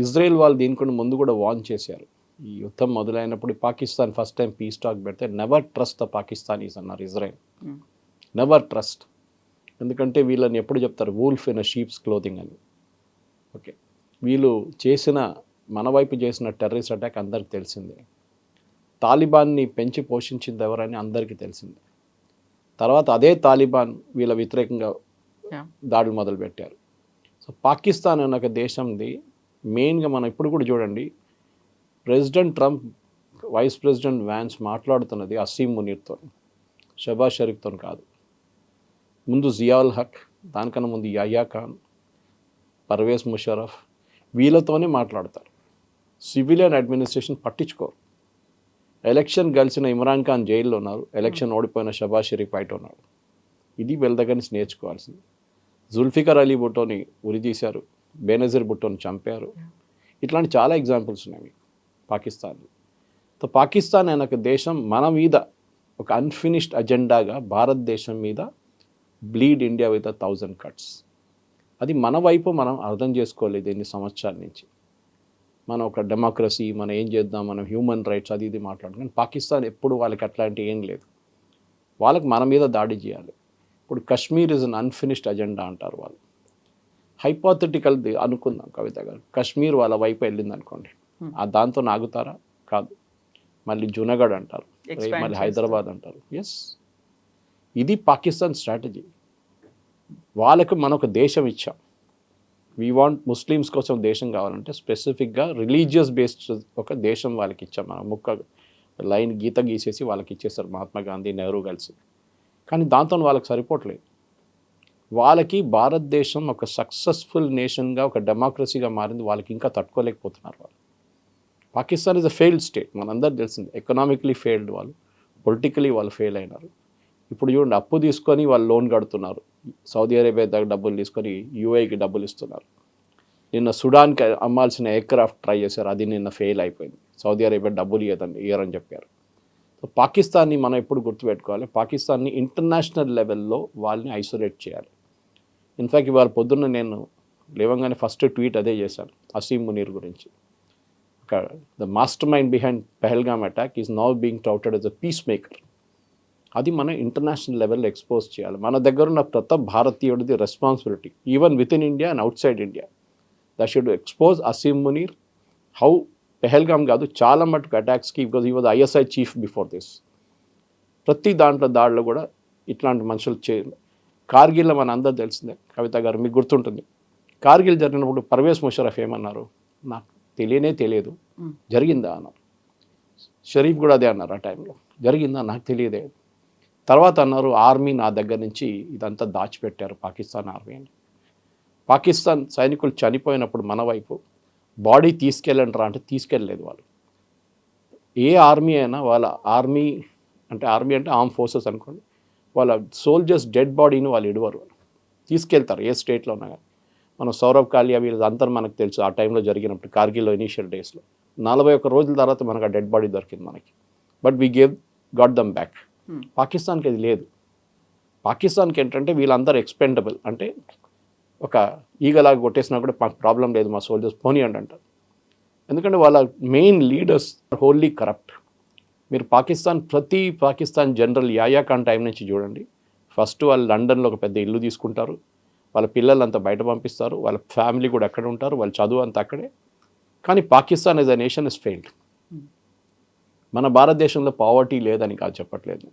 ఇజ్రాయెల్ వాళ్ళు దీనికన్నా ముందు కూడా వార్న్ చేశారు. ఈ యుద్ధం మొదలైనప్పుడు Pakistan first time peace talk పెడితే నెవర్ ట్రస్ట్ ద పాకిస్తానీస్ అన్నారు ఇజ్రాయెల్. Never trust. ఎందుకంటే వీళ్ళని ఎప్పుడు చెప్తారు, wolf in a sheep's clothing అని. ఓకే, వీళ్ళు చేసిన, మన వైపు చేసిన టెర్రరిస్ట్ అటాక్ అందరికి తెలిసిందే. తాలిబాన్ని పెంచి పోషించింది ఎవరని అందరికీ తెలిసిందే. తర్వాత అదే తాలిబాన్ వీళ్ళ వ్యతిరేకంగా దాడులు మొదలుపెట్టారు. సో పాకిస్తాన్ అనే ఒక దేశంది మెయిన్గా మనం ఇప్పుడు కూడా చూడండి, president Trump, vice president Vance మాట్లాడుతున్నది అసీం మునీర్తో, షబాజ్ షరీఫ్తో కాదు. ముందు జియాउल హక్, దానికన్నా ముందు యహ్యా ఖాన్, పర్వేజ్ ముషర్రఫ్, వీళ్ళతోనే మాట్లాడతారు. సివిలియన్ అడ్మినిస్ట్రేషన్ పట్టించుకోరు. ఎలక్షన్ గెలిచిన ఇమ్రాన్ ఖాన్ జైల్లో ఉన్నారు, ఎలక్షన్ ఓడిపోయిన షబాజ్ షరీఫ్ బయట ఉన్నారు. ఇది వీళ్ళ దగ్గర నుంచి నేర్చుకోవాల్సింది. జుల్ఫికర్ అలీ భుట్టోని ఉరితీశారు, బేనజీర్ భుట్టోని చంపారు. ఇట్లాంటి చాలా ఎగ్జాంపుల్స్ ఉన్నాయి పాకిస్తాన్లో. సో పాకిస్తాన్ అనే ఒక దేశం మన మీద ఒక అన్ఫినిష్డ్ అజెండాగా భారతదేశం మీద బ్లీడ్ ఇండియా విత్ 1000 cuts. అది మన వైపు మనం అర్థం చేసుకోలేదు ఎన్ని సంవత్సరాల నుంచి. మనం ఒక డెమోక్రసీ, మనం ఏం చేద్దాం, మనం హ్యూమన్ రైట్స్ అది ఇది మాట్లాడుకుని, పాకిస్తాన్ ఎప్పుడు వాళ్ళకి అట్లాంటి ఏం లేదు. వాళ్ళకి మన మీద దాడి చేయాలి. ఇప్పుడు Kashmir is an unfinished agenda అంటారు వాళ్ళు. హైపోథెటికల్ అనుకుందాం కవిత గారు, కశ్మీర్ వాళ్ళ వైపు వెళ్ళింది అనుకోండి, ఆ దాంతో ఆగుతారా? కాదు. మళ్ళీ జునగఢ్ అంటారు, మళ్ళీ హైదరాబాద్ అంటారు. ఎస్, ఇది పాకిస్తాన్ స్ట్రాటజీ. వాళ్ళకు మనం ఒక దేశం ఇచ్చాం. వీ వాంట్ ముస్లిమ్స్ కోసం దేశం కావాలంటే స్పెసిఫిక్గా రిలీజియస్ బేస్డ్ ఒక దేశం వాళ్ళకి ఇచ్చాం. మనం ముక్క లైన్ గీత గీసేసి వాళ్ళకి ఇచ్చేస్తారు మహాత్మా గాంధీ, నెహ్రూ కలిసి. కానీ దాంతో వాళ్ళకి సరిపోవట్లేదు. వాళ్ళకి భారతదేశం ఒక సక్సెస్ఫుల్ నేషన్గా, ఒక డెమోక్రసీగా మారింది, వాళ్ళకి ఇంకా తట్టుకోలేకపోతున్నారు వాళ్ళు. Pakistan is a failed state, మనందరూ తెలిసింది. ఎకనామికలీ ఫెయిల్డ్ వాళ్ళు, పొలిటికలీ వాళ్ళు ఫెయిల్ అయినారు. ఇప్పుడు చూడండి, అప్పు తీసుకొని వాళ్ళు లోన్ కడుతున్నారు. సౌదీ అరేబియా దగ్గర డబ్బులు తీసుకొని యూఏకి డబ్బులు ఇస్తున్నారు. నిన్న సుడాన్కి అమ్మాల్సిన ఎయిర్క్రాఫ్ట్ ట్రై చేశారు, అది నిన్న ఫెయిల్ అయిపోయింది. సౌదీ అరేబియా డబ్బులు ఇయ్యరని చెప్పారు. సో పాకిస్తాన్ని మనం ఎప్పుడు గుర్తుపెట్టుకోవాలి, పాకిస్తాన్ని ఇంటర్నేషనల్ లెవెల్లో వాళ్ళని ఐసోలేట్ చేయాలి. ఇన్ఫ్యాక్ట్ ఇవాళ పొద్దున్న నేను లేవంగానే ఫస్ట్ ట్వీట్ అదే చేశాను అసీం మునీర్ గురించి. The master mind behind Pahalgam attack is now being touted as a peace maker. అది మనం ఇంటర్నేషనల్ లెవెల్లో ఎక్స్పోజ్ చేయాలి. మన దగ్గర ఉన్న ప్రతి భారతీయుడిది responsibility, even within India and outside India. That should expose Asim Munir how Pahalgam కాదు, చాలా మటుకు అటాక్స్కి, because he was ISI chief before this. ప్రతి దాడిలో కూడా ఇట్లాంటి మనుషులు చేయాలి. కార్గిల్లో మన అందరూ తెలిసిందే కవిత గారు, మీకు గుర్తుంటుంది. కార్గిల్ జరిగినప్పుడు పర్వేజ్ ముషరఫ్ ఏమన్నారు, నాకు తెలియదు, జరిగిందా అన్నారు. షరీఫ్ కూడా అదే అన్నారు ఆ టైంలో, జరిగిందా నాకు తెలియదే. తర్వాత అన్నారు, ఆర్మీ నా దగ్గర నుంచి ఇదంతా దాచిపెట్టారు, పాకిస్తాన్ ఆర్మీ అని. పాకిస్తాన్ సైనికులు చనిపోయినప్పుడు మన వైపు బాడీ తీసుకెళ్ళంటారా అంటే తీసుకెళ్ళలేదు వాళ్ళు. ఏ ఆర్మీ అయినా వాళ్ళ ఆర్మీ అంటే ఆర్మ్ ఫోర్సెస్ అనుకోండి, వాళ్ళ సోల్జర్స్ డెడ్ బాడీని వాళ్ళు ఇడవరు, తీసుకెళ్తారు ఏ స్టేట్లో ఉన్నా కానీ. మనం సౌరవ్ కాలియా వీళ్ళంతా మనకు తెలుసు ఆ టైంలో జరిగినప్పుడు, కార్గిల్లో ఇనీషియల్ డేస్లో 41 రోజుల తర్వాత మనకు ఆ డెడ్ బాడీ దొరికింది మనకి. But we got dum back. పాకిస్తాన్కి అది లేదు. పాకిస్తాన్కి ఏంటంటే వీళ్ళందరూ ఎక్స్పెండబుల్, అంటే ఒక ఈగలాగా కొట్టేసినా కూడా మాకు ప్రాబ్లం లేదు, మా సోల్జర్స్ పోనీయండి అంటారు. ఎందుకంటే వాళ్ళ మెయిన్ లీడర్స్ హోల్లీ కరప్ట్. మీరు పాకిస్తాన్ జనరల్ యాయా ఖాన్ టైం నుంచి చూడండి, ఫస్ట్ వాళ్ళు లండన్లో ఒక పెద్ద ఇల్లు తీసుకుంటారు, వాళ్ళ పిల్లలంతా బయట పంపిస్తారు, వాళ్ళ ఫ్యామిలీ కూడా అక్కడ ఉంటారు, వాళ్ళ చదువు అంతా అక్కడే. కానీ Pakistan as a nation is failed. మన భారతదేశంలో పావర్టీ లేదని కాదు చెప్పట్లేదు,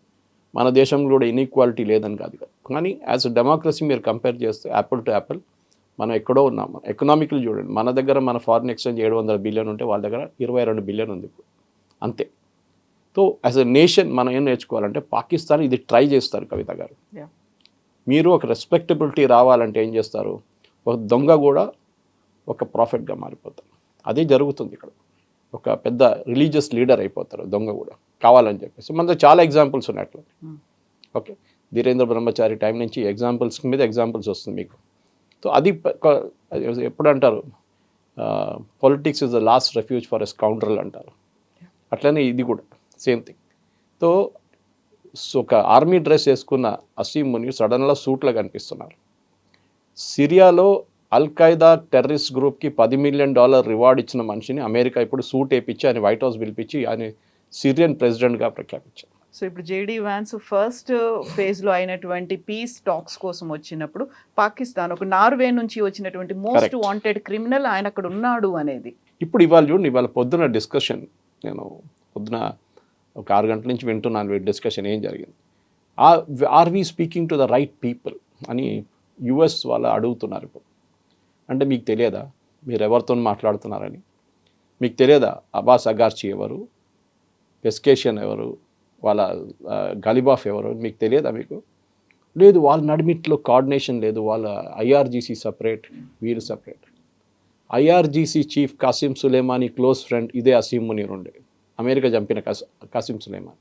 మన దేశంలో కూడా ఇన్ఈక్వాలిటీ లేదని కాదు. కానీ యాజ్ అ డెమోక్రసీ మీరు కంపేర్ చేస్తే యాపిల్ టు యాపిల్ మనం ఎక్కడో ఉన్నాం. ఎకనామికల్ చూడండి, మన దగ్గర మన ఫారిన్ ఎక్స్చేంజ్ 700 బిలియన్ ఉంటే వాళ్ళ దగ్గర 22 బిలియన్ ఉంది ఇప్పుడు, అంతే. సో యాజ్ అ నేషన్ మనం ఏం నేర్చుకోవాలంటే, పాకిస్తాన్ ఇది ట్రై చేస్తారు కవిత గారు. మీరు ఒక రెస్పెక్టబిలిటీ రావాలంటే ఏం చేస్తారు, ఒక దొంగ కూడా ఒక ప్రాఫిట్గా మారిపోతారు. అదే జరుగుతుంది ఇక్కడ. ఒక పెద్ద రిలీజియస్ లీడర్ అయిపోతారు దొంగ కూడా కావాలని చెప్పేసి. మన చాలా ఎగ్జాంపుల్స్ ఉన్నాయి అట్లా. ఓకే, ధీరేంద్ర బ్రహ్మచారి టైం నుంచి ఎగ్జాంపుల్స్ మీద ఎగ్జాంపుల్స్ వస్తుంది మీకు. సో అది ఎప్పుడు అంటారు, politics is the last refuge for a scoundrel అంటారు. అట్లనే ఇది కూడా సేమ్ థింగ్. సో ఒక ఆర్మీ డ్రెస్ వేసుకున్న అసీం మునీర్ సడన్గా సూట్లో కనిపిస్తున్నారు. సిరియాలో అల్-ఖైదా టెర్రరిస్ట్ గ్రూప్కి $10 మిలియన్ రివార్డ్ ఇచ్చిన మనిషిని అమెరికా ఇప్పుడు సూట్ వేయించి ఆయన వైట్ హౌస్ పిలిపించి ఆయన సిరియన్ ప్రెసిడెంట్గా ప్రఖ్యాపించారు. సో ఇప్పుడు జేడీ వ్యాన్స్ ఫస్ట్ ఫేజ్లో అయినటువంటి పీస్ టాక్స్ కోసం వచ్చినప్పుడు పాకిస్తాన్ ఒక నార్వే నుంచి వచ్చినటువంటి మోస్ట్ వాంటెడ్ క్రిమినల్ ఆయన అక్కడ ఉన్నాడు అనేది. ఇప్పుడు ఇవాళ చూడండి, ఇవాళ పొద్దున డిస్కషన్, నేను పొద్దున ఒక 6 గంటల నుంచి వింటున్నాను డిస్కషన్ ఏం జరిగింది. Are we speaking to the right people అని యుఎస్ వాళ్ళు అడుగుతున్నారు. ఇప్పుడు అంటే మీకు తెలియదా మీరు ఎవరితో మాట్లాడుతున్నారని? మీకు తెలియదా అబ్బాస్ అగార్చి ఎవరు, పెస్కేషన్ ఎవరు, వాళ్ళ గలిబాఫ్ ఎవరు మీకు తెలియదా? మీకు లేదు. వాళ్ళ నడిమిట్లో కోఆర్డినేషన్ లేదు. వాళ్ళ ఐఆర్జీసీ సపరేట్, వీరు separate. IRGC chief Qasem Soleimani close friend ఇదే అసీం మునీర్ ఉండే, అమెరికా చంపిన కాసిం సులేమానీ.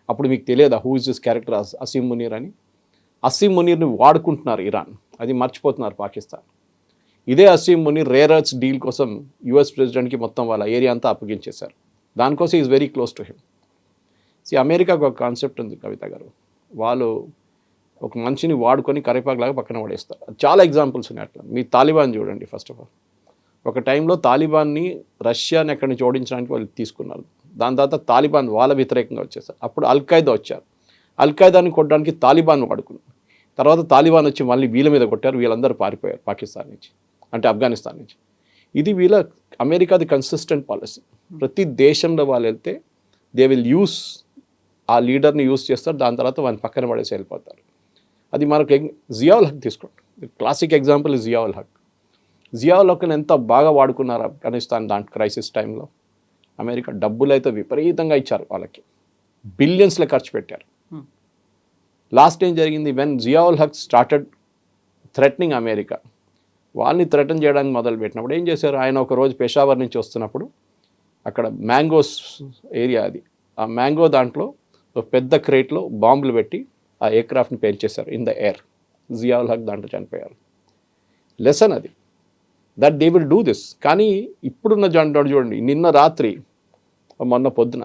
అప్పుడు మీకు తెలియదా who is this character Asim Munir అని? అసీం మునీర్ని వాడుకుంటున్నారు ఇరాన్, అది మర్చిపోతున్నారు పాకిస్తాన్. ఇదే Asim Munir rare earths deal కోసం యుఎస్ ప్రెసిడెంట్కి మొత్తం వాళ్ళ ఏరియా అంతా అప్పగించేశారు. దానికోసం is very close to him. అమెరికాకు ఒక కాన్సెప్ట్ ఉంది కవిత గారు, వాళ్ళు ఒక మనిషిని వాడుకొని కరివేపాకులాగా పక్కన పడేస్తారు. చాలా ఎగ్జాంపుల్స్ ఉన్నాయి అట్లా. మీ తాలిబాన్ చూడండి. ఫస్ట్ ఆఫ్ ఆల్ ఒక టైంలో తాలిబాన్ని రష్యాని ఎక్కడి నుంచి ఓడించడానికి వాళ్ళు తీసుకున్నారు. దాని తర్వాత తాలిబాన్ వాళ్ళ వ్యతిరేకంగా వచ్చేసారు. అప్పుడు అల్-ఖైదా వచ్చారు. అల్-ఖైదాని కొట్టడానికి తాలిబాన్ వాడుకున్నారు. తర్వాత తాలిబాన్ వచ్చి మళ్ళీ వీళ్ళ మీద కొట్టారు, వీళ్ళందరూ పారిపోయారు పాకిస్తాన్ నుంచి, అంటే ఆఫ్ఘనిస్తాన్ నుంచి. ఇది వీళ్ళ అమెరికాది కన్సిస్టెంట్ పాలసీ. ప్రతి దేశంలో వాళ్ళు వెళ్తే దే విల్ యూస్ ఆ లీడర్ని యూస్ చేస్తారు, దాని తర్వాత వాళ్ళని పక్కన పడేసి వెళ్ళిపోతారు. అది మనకు జియావుల్ హక్ తీసుకోండి, క్లాసిక్ ఎగ్జాంపుల్ జియావుల్ హక్. జియావుల్ హక్ని ఎంత బాగా వాడుకున్నారు ఆఫ్ఘనిస్తాన్ దాంట్లో క్రైసిస్ టైంలో. అమెరికా డబ్బులు అయితే విపరీతంగా ఇచ్చారు వాళ్ళకి, బిలియన్స్లో ఖర్చు పెట్టారు. లాస్ట్ ఏం జరిగింది, when Zia-ul Haq started threatening America, వాళ్ళని థ్రెటన్ చేయడానికి మొదలుపెట్టినప్పుడు ఏం చేశారు, ఆయన ఒక రోజు పెషావర్ నుంచి వస్తున్నప్పుడు అక్కడ మ్యాంగోస్ ఏరియా అది, ఆ మ్యాంగో దాంట్లో ఒక పెద్ద క్రేట్లో బాంబులు పెట్టి ఆ ఎయిర్క్రాఫ్ట్ని పేల్చేశారు in the air. Ziaul Haq దాంట్లో చనిపోయారు. లెసన్ అది, that they will do this. కానీ ఇప్పుడున్న చూడండి, నిన్న రాత్రి మొన్న పొద్దున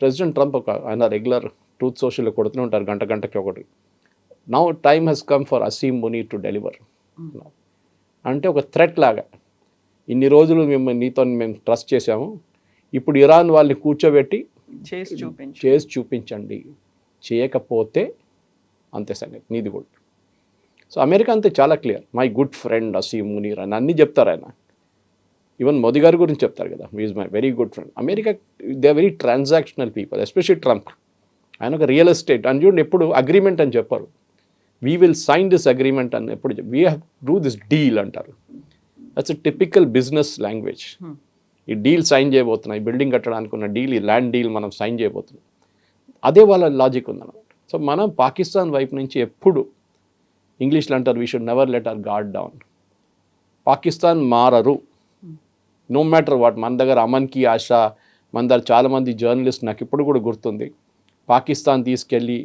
ప్రెసిడెంట్ ట్రంప్ ఆయన రెగ్యులర్ ట్రూత్ సోషల్లో కొడుతూనే ఉంటారు గంటకి ఒకటి. Now time has come for Asim Munir to deliver. అంటే ఒక థ్రెట్ లాగా, ఇన్ని రోజులు నీతో మేము ట్రస్ట్ చేసాము, ఇప్పుడు ఇరాన్ వాళ్ళని కూర్చోబెట్టి చేసి చూపించండి, చేయకపోతే అంతే సంగతి నీది కూడా. సో అమెరికా అంతే చాలా clear, my good friend Asim Munir అని అన్నీ చెప్తారు ఆయన. ఈవెన్ మోదీ గారి గురించి చెప్తారు కదా, is my very good friend. America they are very transactional people, especially Trump. ఆయన ఒక రియల్ ఎస్టేట్ అని చూడండి, ఎప్పుడు అగ్రిమెంట్ అని చెప్పారు, we will sign this agreement అని ఎప్పుడు, we have do this deal అంటారు. That's a typical business language. ఈ డీల్ సైన్ చేయబోతున్నాం, ఈ బిల్డింగ్ కట్టడానికి ఉన్న డీల్, ఈ ల్యాండ్ డీల్ మనం సైన్ చేయబోతున్నాం, అదే వాళ్ళ లాజిక్ ఉందన్నమాట. సో మనం పాకిస్తాన్ వైపు నుంచి ఎప్పుడు ఇంగ్లీష్లో అంటారు, we should never let our guard down. Pakistan మారరు, నో మ్యాటర్ వాట్. మన దగ్గర అమన్ కి ఆశా, మన దగ్గర చాలామంది జర్నలిస్ట్, నాకు ఇప్పుడు కూడా గుర్తుంది, పాకిస్తాన్ తీసుకెళ్ళి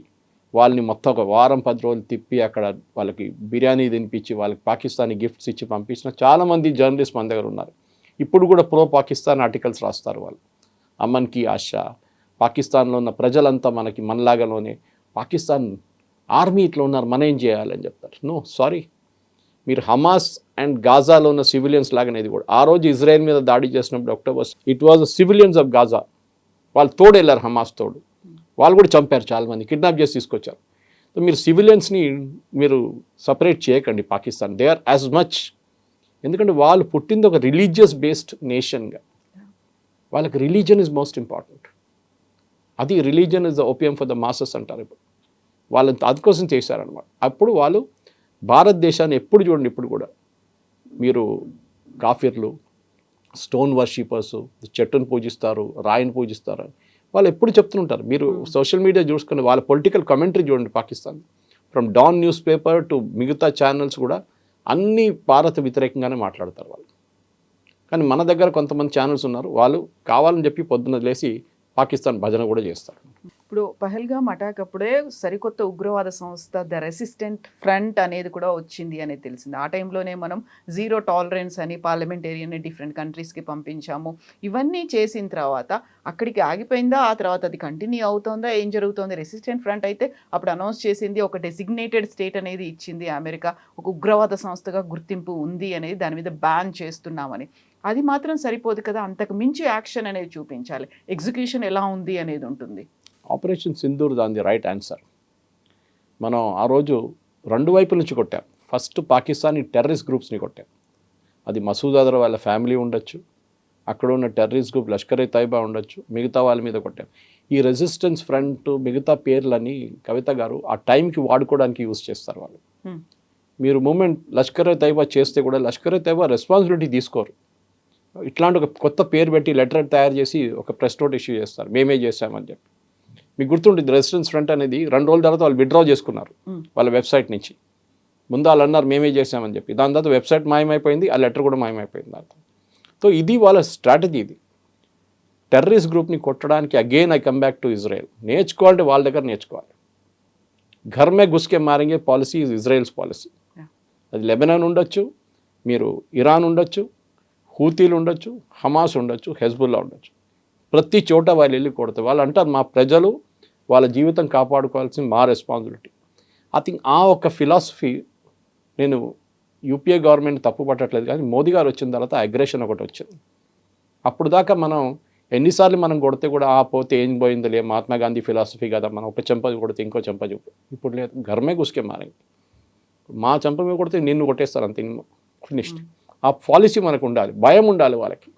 వాళ్ళని మొత్తం ఒక వారం 10 రోజులు తిప్పి అక్కడ వాళ్ళకి బిర్యానీ తినిపించి వాళ్ళకి పాకిస్తానీ గిఫ్ట్స్ ఇచ్చి పంపించిన చాలామంది జర్నలిస్ట్ మన దగ్గర ఉన్నారు. ఇప్పుడు కూడా ప్రో పాకిస్తాన్ ఆర్టికల్స్ రాస్తారు వాళ్ళు. అమన్ కి ఆశా, పాకిస్తాన్లో ఉన్న ప్రజలంతా మనలాగానే పాకిస్తాన్ ఆర్మీ ఇట్లా ఉన్నారు, మనం ఏం చేయాలని చెప్తారు. నో సారీ, మీరు హమాస్ అండ్ గాజాలో ఉన్న సివిలియన్స్ లాగానే ఇది కూడా. ఆ రోజు ఇజ్రాయెల్ మీద దాడి చేసినప్పుడు October, it was civilians of Gaza, వాళ్ళు తోడు వెళ్ళారు, హమాస్ తోడు, వాళ్ళు కూడా చంపారు చాలామంది, కిడ్నాప్ చేసి తీసుకొచ్చారు. సో మీరు సివిలియన్స్ని మీరు సపరేట్ చేయకండి Pakistan, they are as much. ఎందుకంటే వాళ్ళు పుట్టింది ఒక రిలీజియస్ బేస్డ్ నేషన్గా, వాళ్ళకి రిలీజన్ ఇస్ మోస్ట్ ఇంపార్టెంట్. అది religion is the opium for the masses అంటారు. ఇప్పుడు వాళ్ళని అందుకోసం చేశారనమాట. అప్పుడు వాళ్ళు భారతదేశాన్ని ఎప్పుడు చూడండి, ఇప్పుడు కూడా మీరు కాఫిర్లు, స్టోన్ వర్షిపర్స్, చెట్టును పూజిస్తారు, రాయిని పూజిస్తారు, వాళ్ళు ఎప్పుడు చెప్తుంటారు. మీరు సోషల్ మీడియా చూసుకుని వాళ్ళ పొలిటికల్ కమెంటరీ చూడండి, Pakistan from Dawn news paper to మిగతా ఛానల్స్ కూడా అన్నీ భారత వ్యతిరేకంగానే మాట్లాడతారు వాళ్ళు. కానీ మన దగ్గర కొంతమంది ఛానల్స్ ఉన్నారు, వాళ్ళు కావాలని చెప్పి పొద్దున్న లేసి పాకిస్తాన్ భజన కూడా చేస్తారు. ఇప్పుడు పహల్గామ్ అటాక్ అప్పుడే సరికొత్త ఉగ్రవాద సంస్థ ద రెసిస్టెంట్ ఫ్రంట్ అనేది కూడా వచ్చింది అనేది తెలిసింది. ఆ టైంలోనే మనం జీరో టాలరెన్స్ అని పార్లమెంటేరియన్ని డిఫరెంట్ కంట్రీస్కి పంపించాము. ఇవన్నీ చేసిన తర్వాత అక్కడికి ఆగిపోయిందా, ఆ తర్వాత అది కంటిన్యూ అవుతుందా, ఏం జరుగుతుంది? రెసిస్టెంట్ ఫ్రంట్ అయితే అప్పుడు అనౌన్స్ చేసింది, ఒక డెసిగ్నేటెడ్ స్టేట్ అనేది ఇచ్చింది అమెరికా, ఒక ఉగ్రవాద సంస్థగా గుర్తింపు ఉంది అనేది, దాని మీద బ్యాన్ చేస్తున్నామని. అది మాత్రం సరిపోదు కదా, అంతకు మించి యాక్షన్ అనేది చూపించాలి. ఎగ్జిక్యూషన్ ఎలా ఉంది అనేది ఉంటుంది. ఆపరేషన్ సింధూర్ దాని రైట్ ఆన్సర్. మనం ఆ రోజు 2 వైపుల నుంచి కొట్టాం. ఫస్ట్ పాకిస్తానీ టెర్రరిస్ట్ గ్రూప్స్ని కొట్టాం. అది మసూద్ అజర్ వాళ్ళ ఫ్యామిలీ ఉండొచ్చు, అక్కడ ఉన్న టెర్రరిస్ట్ గ్రూప్ లష్కర్-ఏ తైబా ఉండొచ్చు, మిగతా వాళ్ళ మీద కొట్టాం. ఈ రెసిస్టెన్స్ ఫ్రంట్ మిగతా పేర్లని కవిత గారు ఆ టైంకి వాడుకోవడానికి యూజ్ చేస్తారు వాళ్ళు. మీరు మూమెంట్ లష్కర్-ఏ తైబా చేస్తే కూడా లష్కర్-ఏ తైబా రెస్పాన్సిబిలిటీ తీసుకోరు. ఇట్లాంటి ఒక కొత్త పేరు పెట్టి లెటర్ తయారు చేసి ఒక ప్రెస్ నోట్ ఇష్యూ చేస్తారు, మేమే చేసామని చెప్పి. మీకు గుర్తుంటుంది, రెసిస్టెన్స్ ఫ్రంట్ అనేది 2 రోజుల తర్వాత వాళ్ళు విత్డ్రా చేసుకున్నారు వాళ్ళ వెబ్సైట్ నుంచి. ముందు వాళ్ళు అన్నారు మేమే చేసామని చెప్పి, దాని తర్వాత వెబ్సైట్ మాయమైపోయింది, ఆ లెటర్ కూడా మాయమైపోయింది దాంతో. సో ఇది వాళ్ళ స్ట్రాటజీ. ఇది టెర్రరిస్ట్ గ్రూప్ని కొట్టడానికి again I come back to Israel. నేర్చుకోవాలంటే వాళ్ళ దగ్గర నేర్చుకోవాలి. ఘర్ మే ఘుస్కే మారేంగే పాలసీ ఇస్ ఇజ్రాయెల్స్ పాలసీ. అది లెబనాన్ ఉండొచ్చు, మీరు ఇరాన్ ఉండొచ్చు, హూతీలు ఉండొచ్చు, హమాస్ ఉండొచ్చు, హెజ్బుల్లా ఉండొచ్చు, ప్రతి చోట వాళ్ళు వెళ్ళి కొడతారు. వాళ్ళు అంటారు మా ప్రజలు వాళ్ళ జీవితం కాపాడుకోవాల్సిన మా రెస్పాన్సిబిలిటీ. ఐ థింక్ ఆ ఒక ఫిలాసఫీ, నేను యూపీఏ గవర్నమెంట్ తప్పు పట్టట్లేదు, కానీ మోదీ గారు వచ్చిన తర్వాత అగ్రెషన్ ఒకటి వచ్చింది. అప్పుడు దాకా మనం ఎన్నిసార్లు మనం కొడితే కూడా ఆ పోతే ఏం పోయిందిలే, మహాత్మా గాంధీ ఫిలాసఫీ కదా, మనం ఒక చెంప కొడితే ఇంకో చెంప చూపు. ఇప్పుడు లేదు, ఘర్మే గుస్కే మారేంगे. మా చెంప మీద కొడితే నిన్ను కొట్టేస్తారు అంతే, ఫినిష్డ్. ఆ పాలసీ మనకు ఉండాలి, భయం ఉండాలి వాళ్ళకి.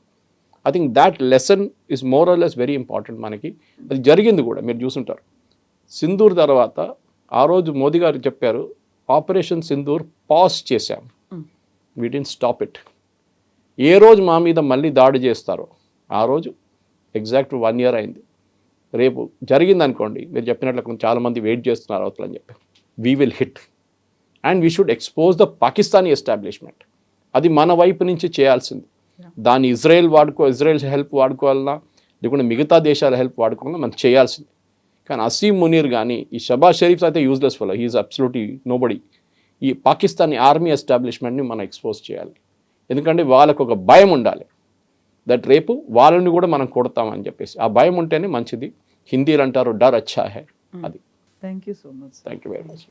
I think that lesson is more or less very important మనకి. అది జరిగింది కూడా, మీరు చూసుంటారు. సింధూర్ తర్వాత ఆ రోజు మోదీ గారు చెప్పారు, ఆపరేషన్ సింధూర్ పాజ్ చేశాం, వీ డిడ్ంట్ స్టాప్ ఇట్. ఏ రోజు మా మీద మళ్ళీ దాడి చేస్తారో ఆ రోజు ఎగ్జాక్ట్ 1 year అయింది. రేపు జరిగింది అనుకోండి, మీరు చెప్పినట్లు చాలామంది వెయిట్ చేస్తున్నారు అవతలని చెప్పి, we will hit and we should expose the Pakistani establishment. అది మన వైపు నుంచి చేయాల్సింది. దాన్ని ఇజ్రాయెల్ హెల్ప్ వాడుకోవాలన్నా, లేకుంటే మిగతా దేశాల హెల్ప్ వాడుకోవాలన్నా మనం చేయాల్సింది. కానీ అసీం మునీర్ కానీ ఈ షబాజ్ షరీఫ్స్ అయితే useless fellow, he's absolutely nobody. ఈ పాకిస్తానీ ఆర్మీ ఎస్టాబ్లిష్మెంట్ని మనం ఎక్స్పోజ్ చేయాలి. ఎందుకంటే వాళ్ళకు ఒక భయం ఉండాలి, దట్ రేపు వాళ్ళని కూడా మనం కొడతామని చెప్పేసి. ఆ భయం ఉంటేనే మంచిది. హిందీలో అంటారు డర్ అచ్చా హై. అది. Thank you so much. Thank you very much.